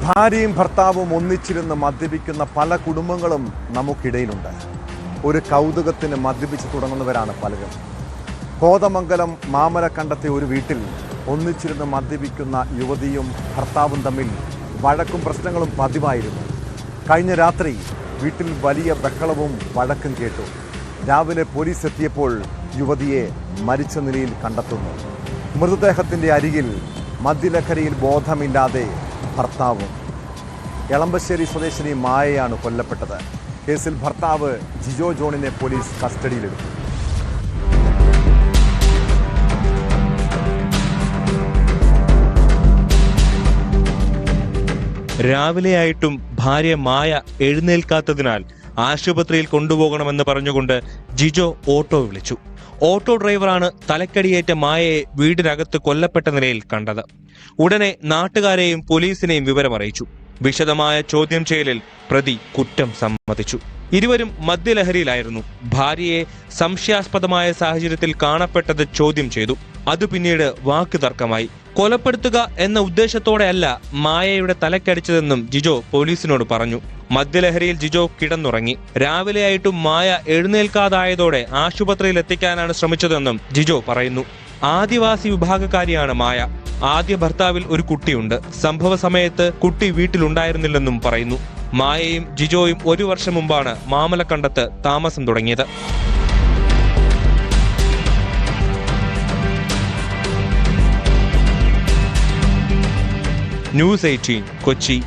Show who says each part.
Speaker 1: ഭാര്യയും ഭർത്താവും ഒന്നിച്ചിരുന്ന് മദ്യപിക്കുന്ന പല കുടുംബങ്ങളും നമുക്കിടയിലുണ്ട്. ഒരു കൗതുകത്തിന് മദ്യപിച്ച് തുടങ്ങുന്നവരാണ് പലരും. കോതമംഗലം മാമലക്കണ്ടത്തെ ഒരു വീട്ടിൽ ഒന്നിച്ചിരുന്ന് മദ്യപിക്കുന്ന യുവതിയും ഭർത്താവും തമ്മിൽ വഴക്കും പ്രശ്നങ്ങളും പതിവായിരുന്നു. കഴിഞ്ഞ രാത്രി വീട്ടിൽ വലിയ ബഹളവും വഴക്കും കേട്ടു. രാവിലെ പോലീസ് എത്തിയപ്പോൾ യുവതിയെ മരിച്ച നിലയിൽ കണ്ടെത്തുന്നു. മൃതദേഹത്തിൻ്റെ അരികിൽ മദ്യലഹരിയിൽ ബോധമില്ലാതെ ഭർത്താവും. എളമ്പശ്ശേരി സ്വദേശിനി മായയാണ് കൊല്ലപ്പെട്ടത്. കേസിൽ ഭർത്താവ് ജിജോ ജോണിനെ പോലീസ് കസ്റ്റഡിയിലെടുത്തു.
Speaker 2: രാവിലെയായിട്ടും ഭാര്യ മായ എഴുന്നേൽക്കാത്തതിനാൽ ആശുപത്രിയിൽ കൊണ്ടുപോകണമെന്ന് പറഞ്ഞുകൊണ്ട് ജിജോ ഓട്ടോ വിളിച്ചു. ഓട്ടോ ഡ്രൈവറാണ് തലക്കടിയേറ്റ മായയെ വീടിനകത്ത് കൊല്ലപ്പെട്ട നിലയിൽ കണ്ടത്. ഉടനെ നാട്ടുകാരെയും പോലീസിനെയും വിവരമറിയിച്ചു. വിശദമായ ചോദ്യം ചെയ്യലിൽ പ്രതി കുറ്റം സമ്മതിച്ചു. ഇരുവരും മദ്യലഹരിയിലായിരുന്നു. ഭാര്യയെ സംശയാസ്പദമായ സാഹചര്യത്തിൽ കാണപ്പെട്ടത് ചോദ്യം ചെയ്തു. അത് പിന്നീട് വാക്ക് തർക്കമായി. കൊലപ്പെടുത്തുക എന്ന ഉദ്ദേശത്തോടെയല്ല മായയുടെ തലക്കടിച്ചതെന്നും ജിജോ പോലീസിനോട് പറഞ്ഞു. മദ്യലഹരിയിൽ ജിജോ കിടന്നുറങ്ങി. രാവിലെയായിട്ടും മായ എഴുന്നേൽക്കാതായതോടെ ആശുപത്രിയിൽ എത്തിക്കാനാണ് ശ്രമിച്ചതെന്നും ജിജോ പറയുന്നു. ആദിവാസി വിഭാഗക്കാരിയാണ് മായ. ആദ്യ ഭർത്താവിൽ ഒരു കുട്ടിയുണ്ട്. സംഭവ സമയത്ത് കുട്ടി വീട്ടിലുണ്ടായിരുന്നില്ലെന്നും പറയുന്നു. മായയും ജിജോയും 1 വർഷം മുമ്പാണ് മാമലക്കണ്ടത്ത് താമസം തുടങ്ങിയത്. ന്യൂസ് 18 കൊച്ചി.